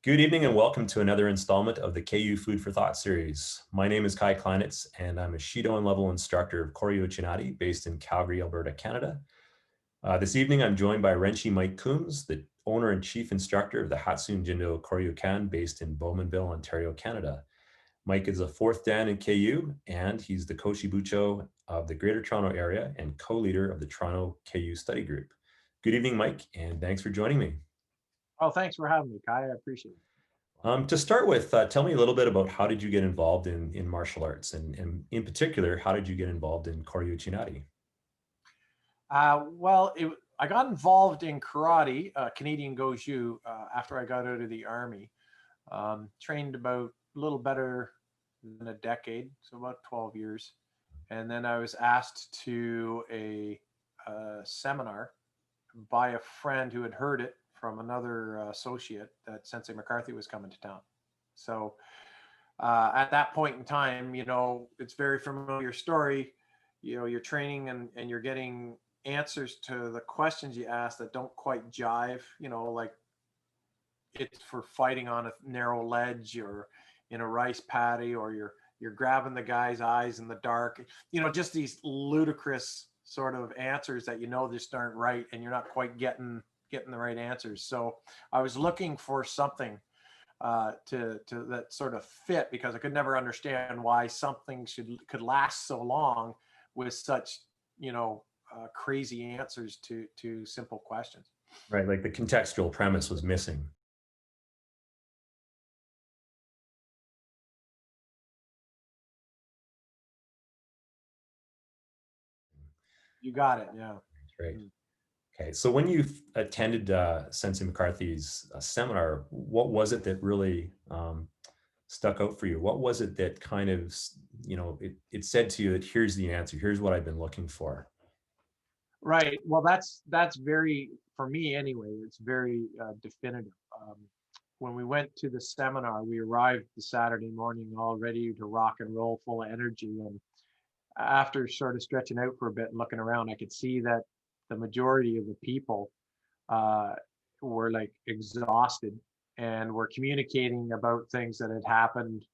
Good evening and welcome to another installment of the KU Food for Thought series. My name is Kleinitz and I'm a Shidoin level instructor of Koryu Uchinadi based in Calgary, Alberta, Canada. This evening I'm joined by Renshi Mike Coombes, the owner and chief instructor of the Hatsun Jindo Koryu-kan based in Bowmanville, Ontario, Canada. Mike is a fourth Dan in KU and he's the co-Shibucho of the Greater Toronto Area and co-leader of the Toronto KU Study Group. Good evening, Mike, and thanks for joining me. Oh, thanks for having me, Kai. I appreciate it. To start with, tell me a little bit about how did you get involved in martial arts, and in particular, how did you get involved in Koryu Uchinadi? I got involved in karate, Canadian Goju, after I got out of the Army. Trained about a little better than a decade, so about 12 years. And then I was asked to a seminar by a friend who had heard it from another associate that Sensei McCarthy was coming to town. So at that point in time, it's very familiar story. You're training and you're getting answers to the questions you ask that don't quite jive, like it's for fighting on a narrow ledge or in a rice paddy, or you're grabbing the guy's eyes in the dark, just these ludicrous sort of answers that just aren't right, and you're not quite getting the right answers. So I was looking for something to that sort of fit, because I could never understand why something could last so long with such crazy answers to simple questions. Right, like the contextual premise was missing. You got it. Yeah. Right. Okay, so when you attended Sensei McCarthy's seminar, what was it that really stuck out for you? What was it that kind of, it said to you that here's the answer, here's what I've been looking for? Right. Well, that's very, for me anyway, it's very definitive. When we went to the seminar, we arrived the Saturday morning all ready to rock and roll, full of energy. And after sort of stretching out for a bit and looking around, I could see that the majority of the people were like exhausted and were communicating about things that had happened,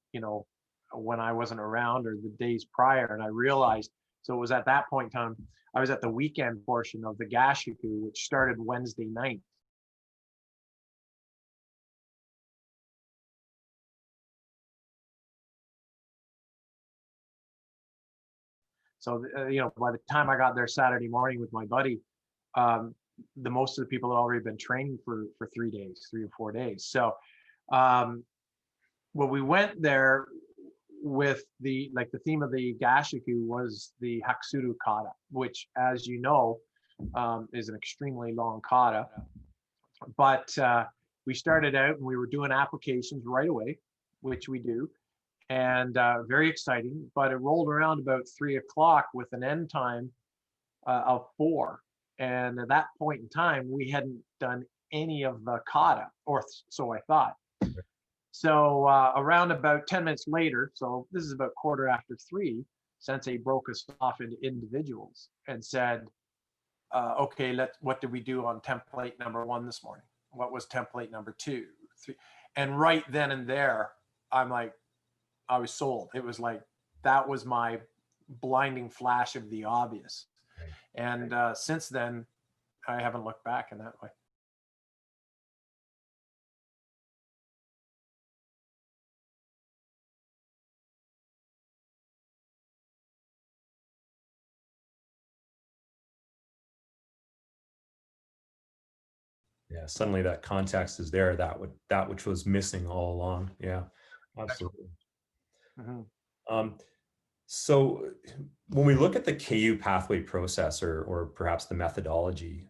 when I wasn't around or the days prior. And I realized, so it was at that point in time, I was at the weekend portion of the Gashaku, which started Wednesday night. So, by the time I got there Saturday morning with my buddy, the most of the people had already been training for 3 days, 3 or 4 days. So, when we went there with the theme of the Gashaku was the Hakusuru kata, which, as you know, is an extremely long kata. But we started out and we were doing applications right away, which we do, and very exciting. But it rolled around about 3 o'clock with an end time of 4. And at that point in time, we hadn't done any of the kata, or so I thought. So around about 10 minutes later, so this is about 3:15, Sensei broke us off into individuals and said, okay, what did we do on template number 1 this morning? What was template number 2, 3? And right then and there, I'm like, I was sold. It was like, that was my blinding flash of the obvious. And since then, I haven't looked back in that way. Yeah, suddenly that context is there, that which was missing all along. Yeah, absolutely. So when we look at the KU pathway process, or perhaps the methodology,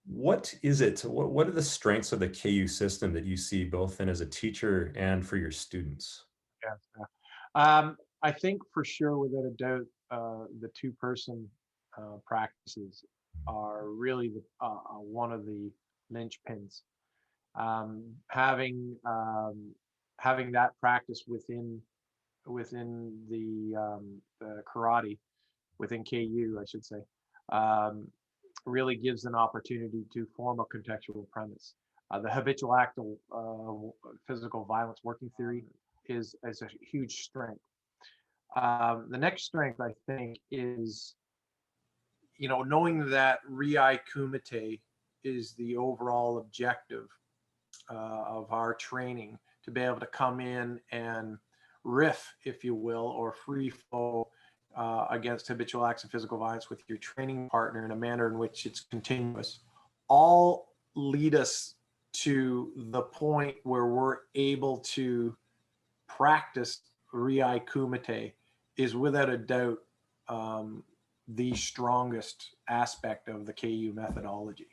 what is it? What are the strengths of the KU system that you see both in as a teacher and for your students? Yeah. I think for sure, without a doubt, the two-person practices are really one of the linchpins. Having that practice within the karate, within KU, I should say, really gives an opportunity to form a contextual premise. The habitual act of physical violence working theory is a huge strength. The next strength, I think, is, knowing that Riai-Tegumi is the overall objective of our training, to be able to come in and riff, if you will, or free flow against habitual acts of physical violence with your training partner in a manner in which it's continuous, all lead us to the point where we're able to practice Riai-Tegumi is without a doubt the strongest aspect of the KU methodology.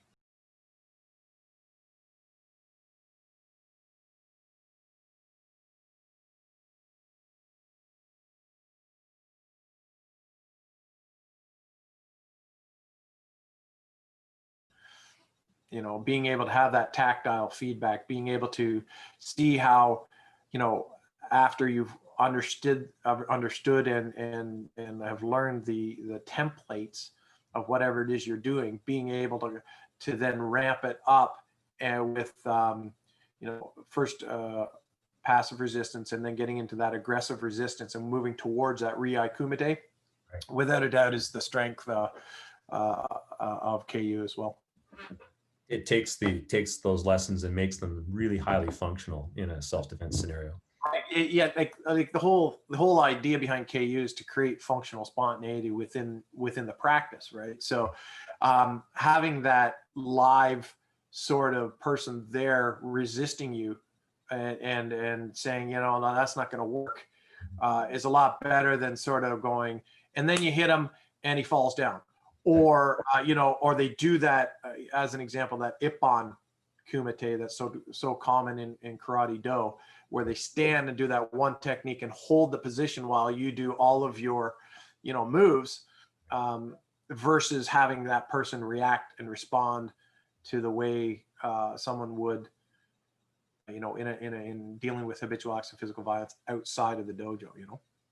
Being able to have that tactile feedback, being able to see how, after you've understood and have learned the templates of whatever it is you're doing, being able to then ramp it up and with first passive resistance, and then getting into that aggressive resistance and moving towards that Riai-Tegumi, right, without a doubt is the strength of KU as well. It takes those lessons and makes them really highly functional in a self-defense scenario. Yeah, like the whole idea behind KU is to create functional spontaneity within the practice, right? So having that live sort of person there resisting you and saying, no, that's not going to work, is a lot better than sort of going, and then you hit him and he falls down. Or or they do that as an example, that Ippon kumite that's so common in karate do, where they stand and do that one technique and hold the position while you do all of your moves, versus having that person react and respond to the way someone would in dealing with habitual acts of physical violence outside of the dojo.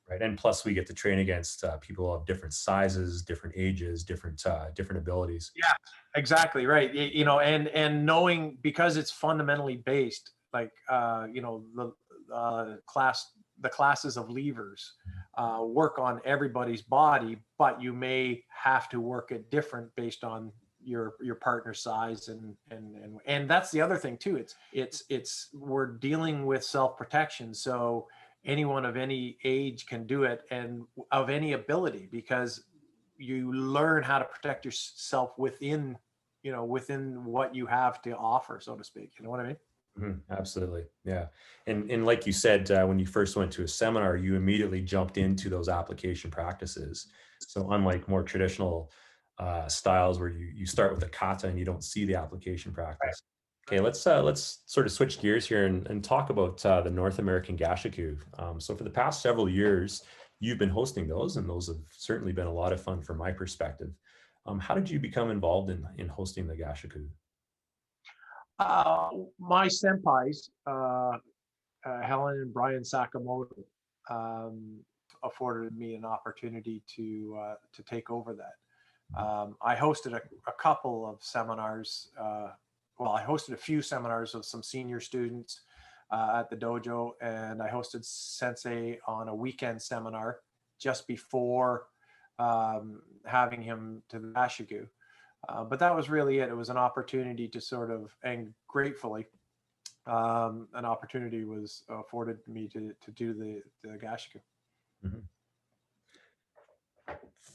Right, and plus we get to train against people of different sizes, different ages, different abilities. Yeah, exactly right. And knowing, because it's fundamentally based, like the classes of levers work on everybody's body, but you may have to work it different based on your partner's size, and that's the other thing too. It's we're dealing with self-protection, so anyone of any age can do it and of any ability, because you learn how to protect yourself within what you have to offer, so to speak. You know what I mean? Absolutely. Yeah. And like you said, when you first went to a seminar, you immediately jumped into those application practices. So unlike more traditional styles where you start with a kata and you don't see the application practice. Okay, let's sort of switch gears here and talk about the North American Gashaku. So for the past several years, you've been hosting those, and those have certainly been a lot of fun from my perspective. How did you become involved in hosting the Gashaku? My senpais, Helen and Brian Sakamoto, afforded me an opportunity to take over that. I hosted a couple of seminars. I hosted a few seminars with some senior students at the dojo, and I hosted Sensei on a weekend seminar just before having him to the Gashaku. But that was really it. It was an opportunity to sort of, and gratefully, an opportunity was afforded me to do the Gashaku. Mm-hmm.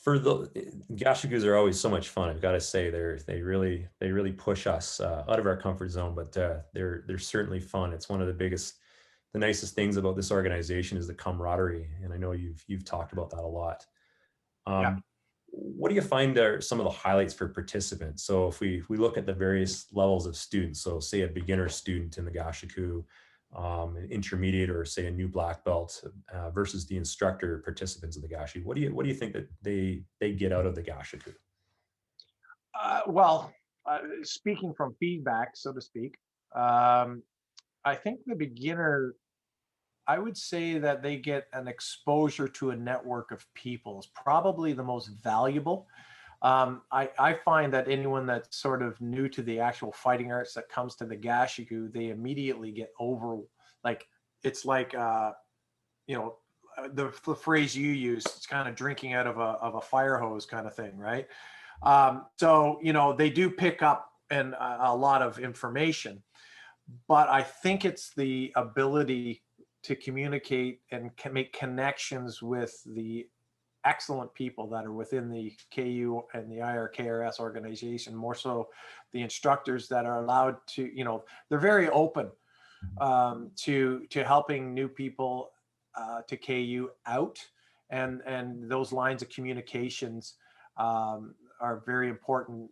For the Gashakus are always so much fun. I've got to say, they really push us out of our comfort zone, but they're certainly fun. It's one of the nicest things about this organization is the camaraderie, and I know you've talked about that a lot. Yeah. What do you find are some of the highlights for participants? So if we look at the various levels of students, so say a beginner student in the Gashaku, an intermediate, or say a new black belt versus the instructor participants of the Gashi, what do you think that they get out of the Gashaku? Speaking from feedback, so to speak, I think the beginner, I would say that they get an exposure to a network of people is probably the most valuable. I find that anyone that's sort of new to the actual fighting arts that comes to the Gashaku, they immediately get over, like, it's like, you know, the phrase you use, it's kind of drinking out of a fire hose kind of thing, right? So, you know, they do pick up a lot of information, but I think it's the ability to communicate and can make connections with the excellent people that are within the KU and the IRKRS organization, more so the instructors that are allowed to, you know, they're very open to helping new people to KU out, and those lines of communications are very important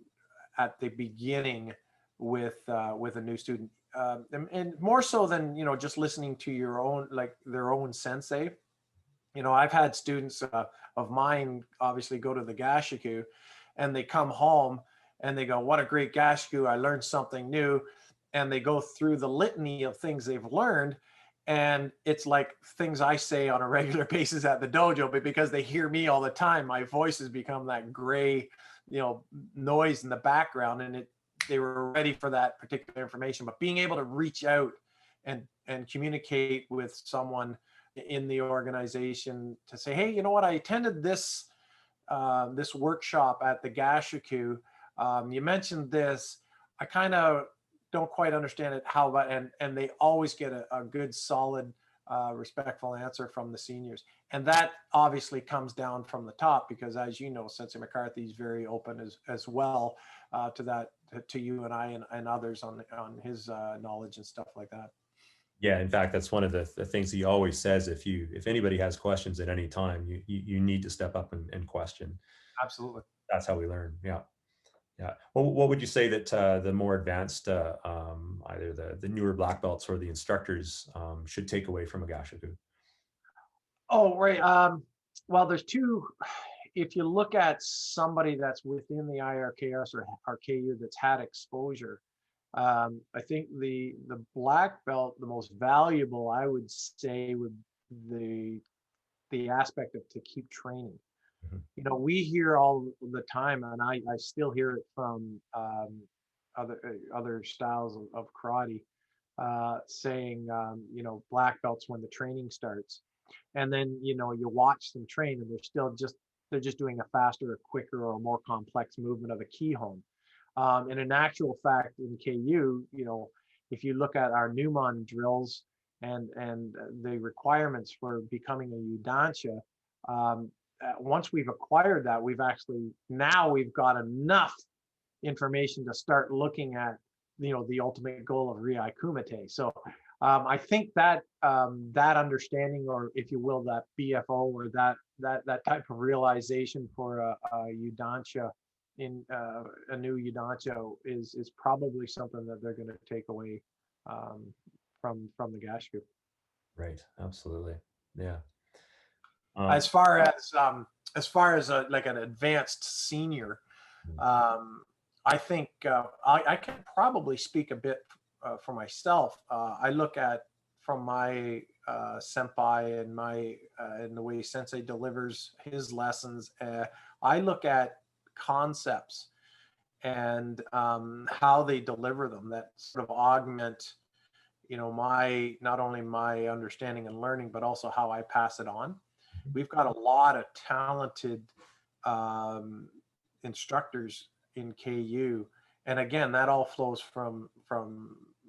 at the beginning with a new student, and more so than, you know, just listening to your own, like their own sensei. You know, I've had students of mine obviously go to the Gashaku, and they come home and they go, "What a great Gashaku! I learned something new." And they go through the litany of things they've learned, and it's like things I say on a regular basis at the dojo, but because they hear me all the time, my voice has become that gray, you know, noise in the background, and they were ready for that particular information. But being able to reach out and communicate with someone in the organization to say, "Hey, you know what? I attended this this workshop at the Gashaku. You mentioned this. I kind of don't quite understand it. How about?" And they always get a good, solid, respectful answer from the seniors, and that obviously comes down from the top, because, as you know, Sensei McCarthy is very open as well to that, to you and I and others on his knowledge and stuff like that. Yeah, in fact, that's one of the things he always says. If anybody has questions at any time, you need to step up and question. Absolutely. That's how we learn. Yeah. Yeah. Well, what would you say that the more advanced, either the newer black belts or the instructors should take away from a Gashaku? Oh, right. Well, there's two. If you look at somebody that's within the IRKS or KU that's had exposure, I think the black belt, the most valuable, I would say, would the the aspect of to keep training. Mhm. You know, we hear all the time, and I still hear it from other styles of karate, saying, you know, black belts when the training starts, and then, you know, you watch them train, and they're just doing a faster or quicker or more complex movement of a kihon. And in actual fact, in KU, you know, if you look at our Newman drills and the requirements for becoming a Udansha, once we've acquired that, we've got enough information to start looking at, you know, the ultimate goal of Riai-Kumite. So I think that that understanding, or if you will, that BFO, or that type of realization for a Udansha, in a new Udansha, is probably something that they're going to take away from the Gashaku. Right. Absolutely. Yeah. As Um, far as like an advanced senior, um, I think I can probably speak a bit for myself. I look at, from my senpai and my and the way sensei delivers his lessons. I look at concepts and how they deliver them, that sort of augment, you know, my, not only my understanding and learning, but also how I pass it on. We've got a lot of talented um, instructors in KU, and again, that all flows from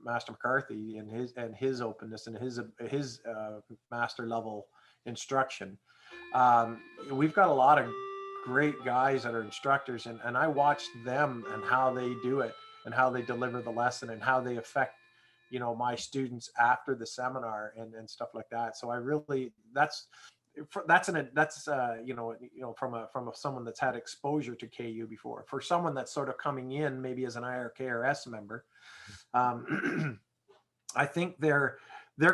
Master McCarthy and his openness and his master level instruction. We've got a lot of great guys that are instructors, and I watch them and how they do it and how they deliver the lesson and how they affect, you know, my students after the seminar and stuff like that. So I really, that's you know, from someone that's had exposure to KU before. For someone that's sort of coming in maybe as an IRKRS member, I think they're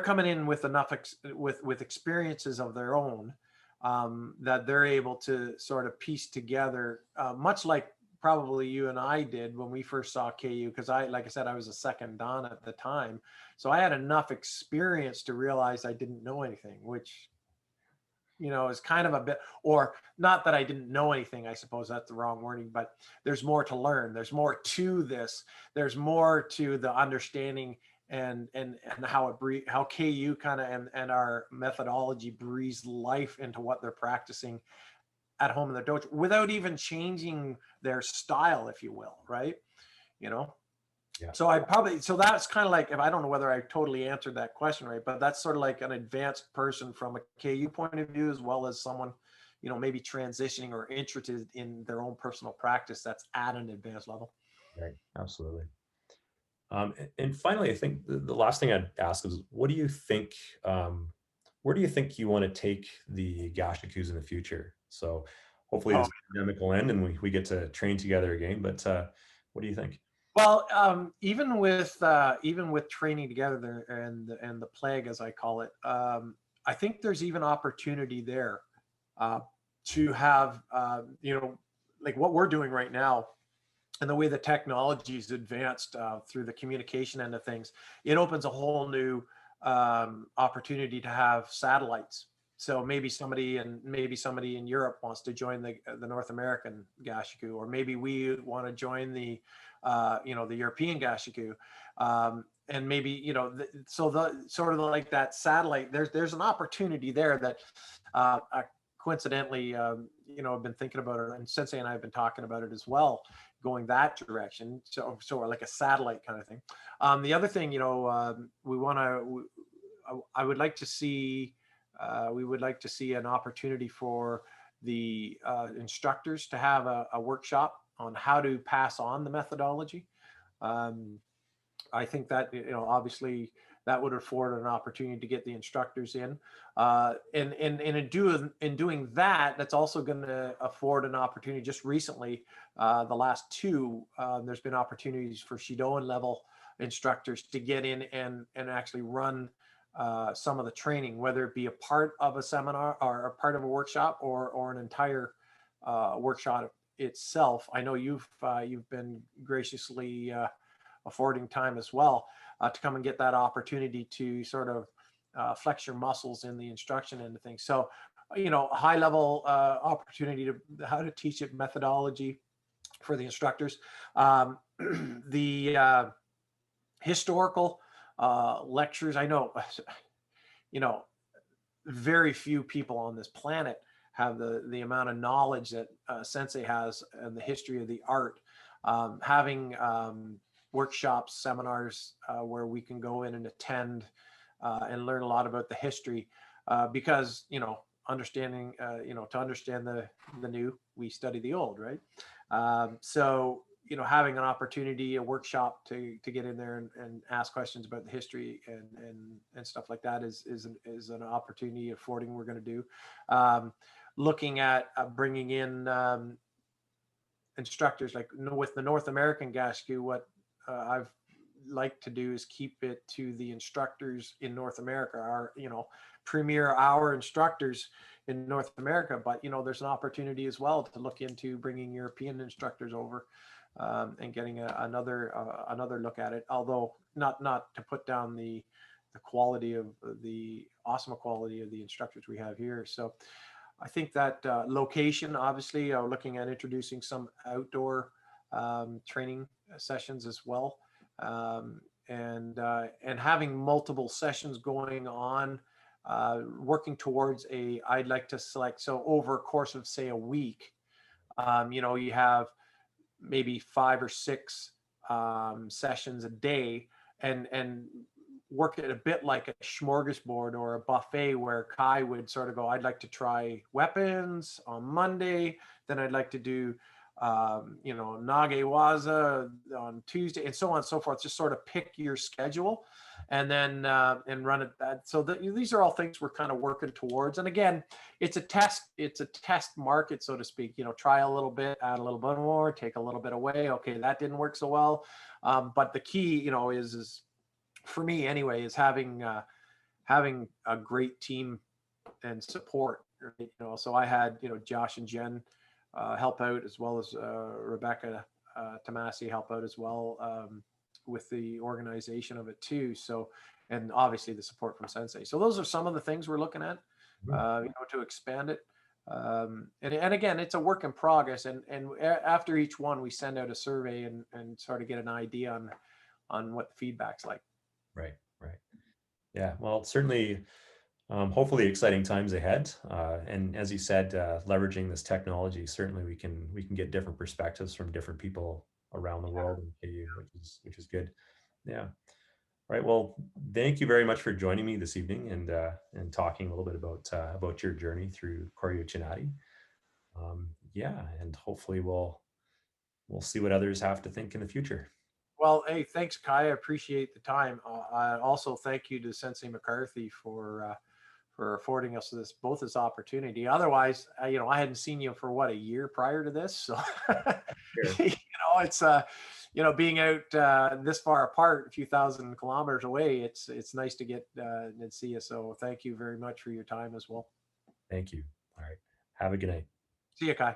coming in with enough with experiences of their own, that they're able to sort of piece together, much like probably you and I did when we first saw KU, because like I said, I was a second dan at the time, so I had enough experience to realize I didn't know anything, which, is kind of a bit, or not that I didn't know anything, I suppose that's the wrong wording, but there's more to learn. There's more to this. There's more to the understanding and how how KU kind of and our methodology breathes life into what they're practicing at home in their dojo without even changing their style, if you will, right? Yeah. So so that's kind of like, if I don't know whether I totally answered that question right, but that's sort of like an advanced person from a KU point of view, as well as someone, maybe transitioning or interested in their own personal practice that's at an advanced level. Right. Absolutely. And finally, I think the last thing I'd ask is, what do you think, where do you think you want to take the Gashakus in the future? So hopefully this pandemic will end and we get to train together again, but what do you think? Well, even with training together and the plague, as I call it, I think there's even opportunity there to have like what we're doing right now, and the way the technology is advanced through the communication end of things. It opens a whole new opportunity to have satellites. So maybe somebody in Europe wants to join the North American Gashaku, or maybe we want to join the the European Gashaku, and maybe so the sort of like that satellite. There's an opportunity there that coincidentally I've been thinking about it, and Sensei and I have been talking about it as well, going that direction. So like a satellite kind of thing. The other thing, I would like to see. We would like to see an opportunity for the instructors to have a workshop on how to pass on the methodology. I think that obviously that would afford an opportunity to get the instructors in, and in doing that, that's also going to afford an opportunity. Just recently, the last two, there's been opportunities for Shidoin level instructors to get in and actually run some of the training, whether it be a part of a seminar or a part of a workshop or an entire workshop itself. I know you've been graciously affording time as well to come and get that opportunity to sort of flex your muscles in the instruction end of things. So, high level opportunity to how to teach it, methodology for the instructors, the historical lectures. I know, very few people on this planet have the amount of knowledge that Sensei has and the history of the art. Having workshops, seminars where we can go in and attend and learn a lot about the history, because understanding to understand the new, we study the old, right? So having an opportunity, a workshop to get in there and ask questions about the history and stuff like that is an opportunity affording we're going to do. Looking at bringing in instructors, like with the North American Gashaku, what I've like to do is keep it to the instructors in North America, our premier hour instructors in North America. But there's an opportunity as well to look into bringing European instructors over and getting another look at it. Although not to put down the quality of the awesome quality of the instructors we have here. So I think that location, obviously, looking at introducing some outdoor training sessions as well, and having multiple sessions going on, working towards I'd like to select, so over a course of say a week, you have maybe 5 or 6 sessions a day, and work it a bit like a smorgasbord or a buffet, where Kai would sort of go, I'd like to try weapons on Monday, then I'd like to do Nagewaza on Tuesday, and so on and so forth. Just sort of pick your schedule and then and run it that. So these are all things we're kind of working towards. And again, it's a test market, so to speak. Try a little bit, add a little bit more, take a little bit away. Okay, that didn't work so well. But the key, is for me anyway, is having a great team and support. So I had Josh and Jen help out, as well as Rebecca Tomasi help out as well with the organization of it too. So, and obviously the support from Sensei. So those are some of the things we're looking at to expand it. And again, it's a work in progress. And after each one, we send out a survey and sort of get an idea on what the feedback's like. Right. Yeah. Well, certainly, hopefully exciting times ahead. And as you said, leveraging this technology, certainly we can get different perspectives from different people around the world in KU, which is good. Yeah. Right. Well, thank you very much for joining me this evening and talking a little bit about your journey through Koryu Uchinadi. Yeah, and hopefully we'll see what others have to think in the future. Well, hey, thanks, Kai. I appreciate the time. I also thank you to Sensei McCarthy for affording us both this opportunity. Otherwise, I hadn't seen you for a year prior to this, so Sure. it's being out this far apart, a few thousand kilometers away. It's nice to get and see you. So thank you very much for your time as well. Thank you. All right. Have a good night. See you, Kai.